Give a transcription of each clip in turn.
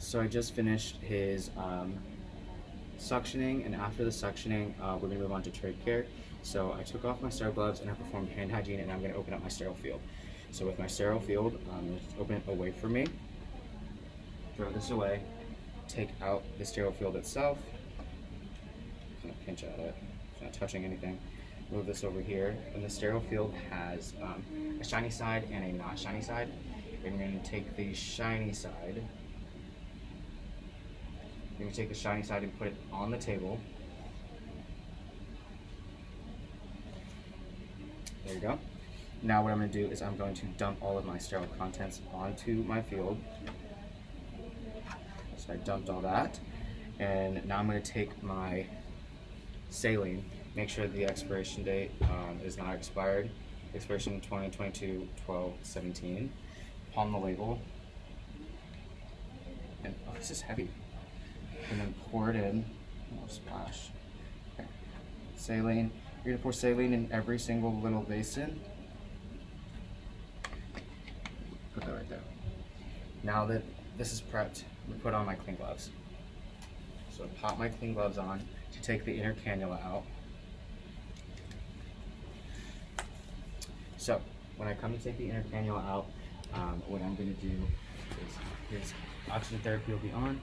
So I just finished his suctioning, and after the suctioning, we're gonna move on to trach care. So I took off my sterile gloves and I performed hand hygiene, and I'm gonna open up my sterile field. So with my sterile field, just open it away from me, throw this away, take out the sterile field itself, kind of pinch at it, it's not touching anything. Move this over here, and the sterile field has a shiny side and a not shiny side. And you're gonna take the shiny side. You're gonna take the shiny side and put it on the table. There you go. Now what I'm gonna do is I'm going to dump all of my sterile contents onto my field. So I dumped all that. And now I'm gonna take my saline, make sure the expiration date is not expired. Expiration 2022-12-17. Palm the label. And oh, this is heavy. And then pour it in. Oh, splash. Okay. Saline. You're gonna pour saline in every single little basin. Put that right there. Now that this is prepped, I'm gonna put on my clean gloves. So I pop my clean gloves on to take the inner cannula out. So when I come to take the inner cannula out, what I'm going to do is his oxygen therapy will be on.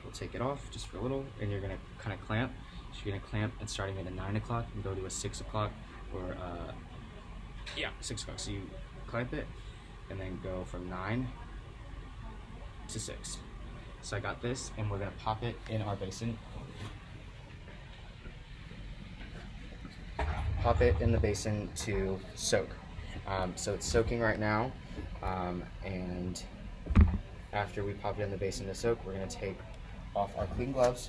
We'll take it off just for a little, and you're going to kind of clamp. So you're going to clamp, and starting at a 9 o'clock and go to a 6 o'clock, or 6 o'clock. So you clamp it, and then go from 9 to 6. So I got this, and we're going to pop it in our basin. Pop it in the basin to soak. So it's soaking right now, and after we pop it in the basin to soak, we're going to take off our clean gloves,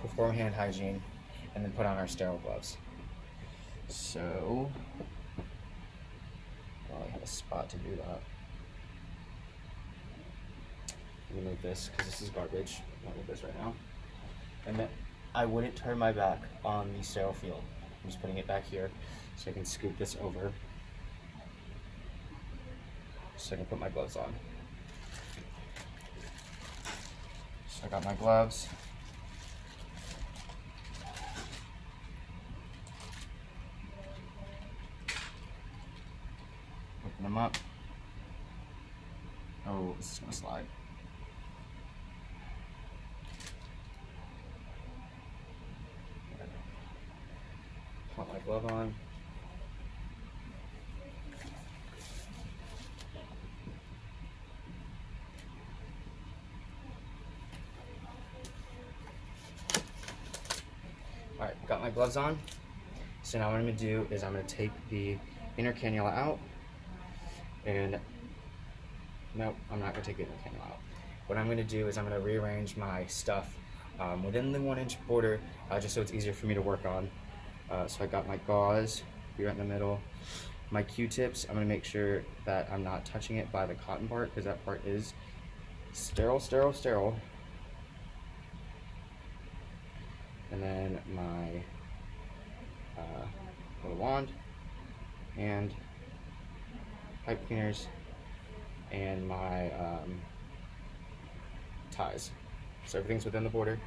perform hand hygiene, and then put on our sterile gloves. So, I have a spot to do that. Remove this because this is garbage. I'll move this right now. And then I wouldn't turn my back on the sterile field. I'm just putting it back here so I can scoop this over so I can put my gloves on. So I got my gloves. Open them up. Oh, this is gonna slide. Put my glove on. Alright, got my gloves on. So now what I'm going to do is I'm going to take the inner cannula out. And no, I'm not going to take the inner cannula out. What I'm going to do is I'm going to rearrange my stuff within the 1-inch border, just so it's easier for me to work on. So I got my gauze here in the middle. My Q-tips, I'm going to make sure that I'm not touching it by the cotton part, because that part is sterile, sterile, sterile. And then my little wand, and pipe cleaners, and my ties. So everything's within the border.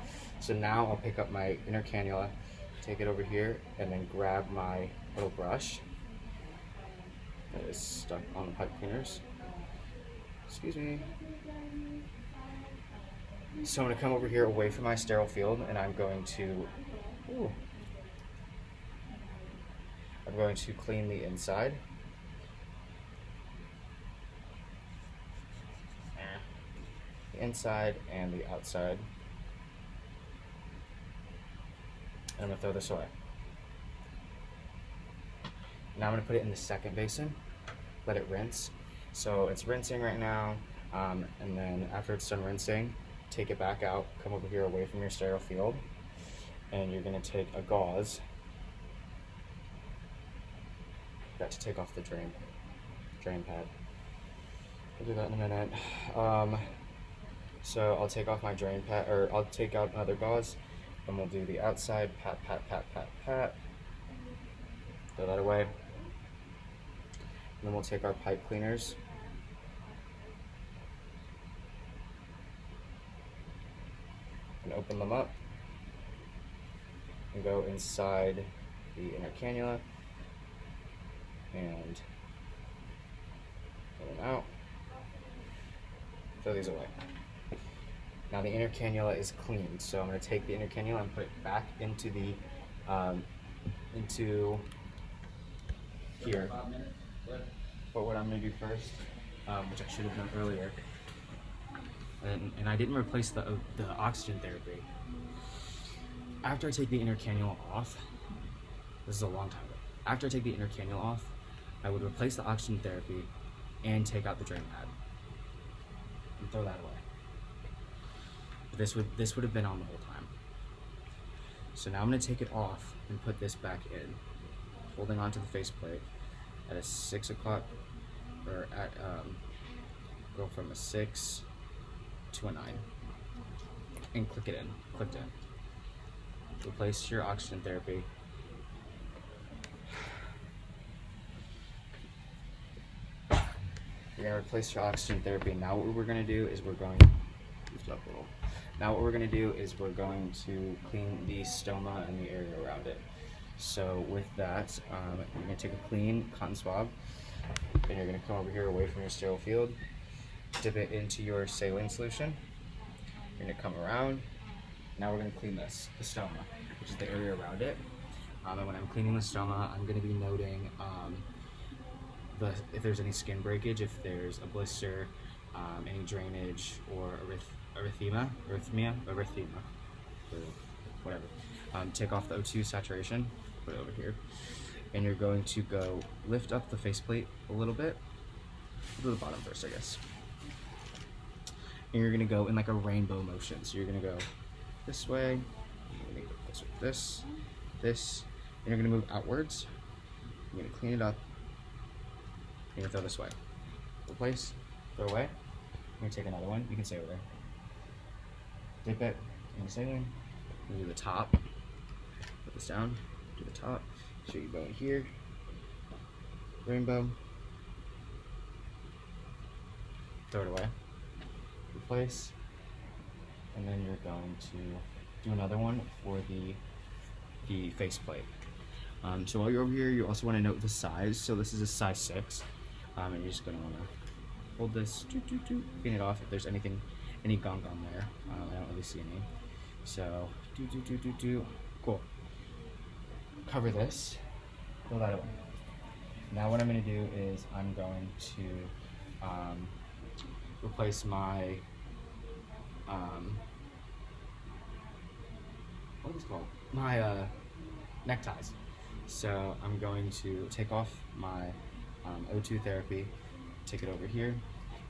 So now I'll pick up my inner cannula, take it over here, and then grab my little brush that is stuck on the pipe cleaners. Excuse me. So I'm going to come over here away from my sterile field, and I'm going to clean the inside. The inside and the outside. And I'm going to throw this away. Now I'm going to put it in the second basin, let it rinse. So it's rinsing right now, and then after it's done rinsing, take it back out, come over here away from your sterile field, and you're going to take a gauze. Got to take off the drain pad. I'll do that in a minute. So I'll take off my drain pad, or I'll take out another gauze, and we'll do the outside, pat, pat, pat, pat, pat. Throw that away. And then we'll take our pipe cleaners. open them up and go inside the inner cannula and pull them out. Throw these away. Now the inner cannula is clean, so I'm going to take the inner cannula and put it back into the into here. But what I'm going to do first, which I should have done earlier, and I didn't replace the oxygen therapy. After I take the inner cannula off, this is a long time ago. After I take the inner cannula off, I would replace the oxygen therapy and take out the drain pad and throw that away. This would have been on the whole time. So now I'm going to take it off and put this back in, holding onto the faceplate at a 6 o'clock, or at go from a 6 to a 9, and click it in. Clicked in. Replace your oxygen therapy. You're gonna replace your oxygen therapy. Now what we're gonna do is we're going to clean the stoma and the area around it. So with that, you're gonna take a clean cotton swab, and you're gonna come over here away from your sterile field, dip it into your saline solution. You're gonna come around. Now we're gonna clean the stoma, which is the area around it. And when I'm cleaning the stoma, I'm gonna be noting if there's any skin breakage, if there's a blister, any drainage, or erythema, or whatever. Take off the O2 saturation, put it over here, and you're going to go lift up the faceplate a little bit, to the bottom first, I guess. And you're gonna go in like a rainbow motion. So you're gonna go this way, you're gonna go this, and you're gonna move outwards. You're gonna clean it up. You're gonna throw this way. Replace, throw away. You're gonna take another one. You can stay over there. Dip it in the saline. Do the top. Put this down. Do the top. So you go in here. Rainbow. Throw it away. Replace. And then you're going to do another one for the faceplate. So while you're over here, you also want to note the size. So this is a size 6. And you're just going to want to hold this, clean it off if there's any gunk on there. I don't really see any. So, cool. Cover this, throw that away. Now what I'm going to do is I'm going to replace my, what is it called? My neckties. So I'm going to take off my O2 therapy, take it over here.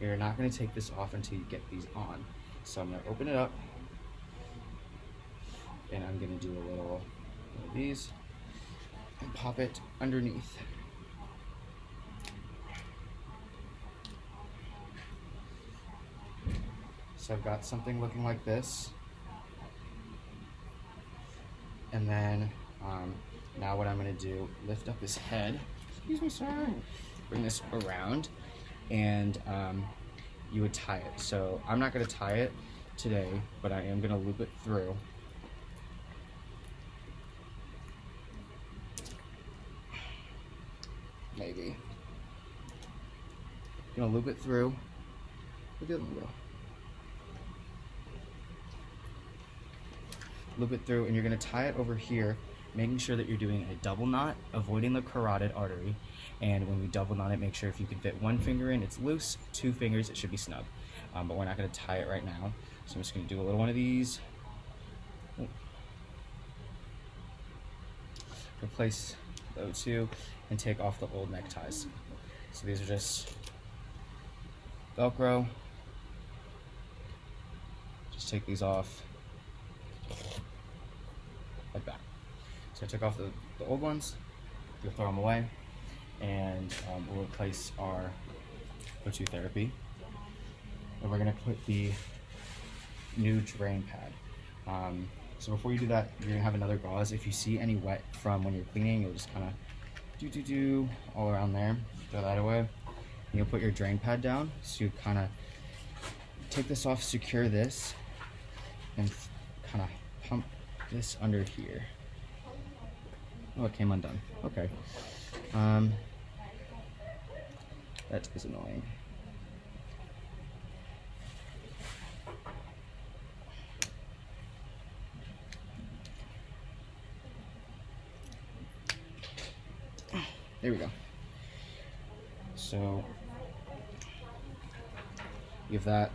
You're not going to take this off until you get these on. So I'm going to open it up, and I'm going to do a little of these and pop it underneath. So I've got something looking like this. And then now what I'm going to do, lift up this head. Excuse me, sir. Bring this around, and you would tie it. So I'm not going to tie it today, but I am going to loop it through. Maybe. I'm going to loop it through. Look at them go. Loop it through, and you're going to tie it over here, making sure that you're doing a double knot, avoiding the carotid artery. And when we double knot it, make sure if you can fit one finger in, it's loose. 2 fingers, it should be snug. But we're not going to tie it right now. So I'm just going to do a little one of these. Replace the O2 and take off the old neckties. So these are just Velcro. Just take these off like that. So I took off the old ones. We'll throw them away, and we'll replace our O2 therapy. And we're gonna put the new drain pad. So before you do that, you're gonna have another gauze. If you see any wet from when you're cleaning, you'll just kind of do all around there. Throw that away. And you'll put your drain pad down. So you kind of take this off, secure this, and kind of pump this under here. Oh, it came undone. Okay. That is annoying. There we go. So you have that.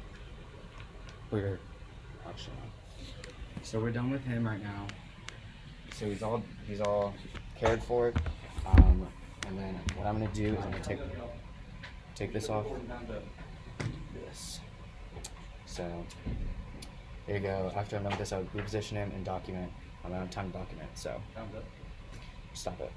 So we're done with him right now. So he's all cared for. And then what I'm gonna do is I'm gonna take this off. This. So there you go. After I'm done with this, I'll reposition him and document. I don't have time to document, so stop it.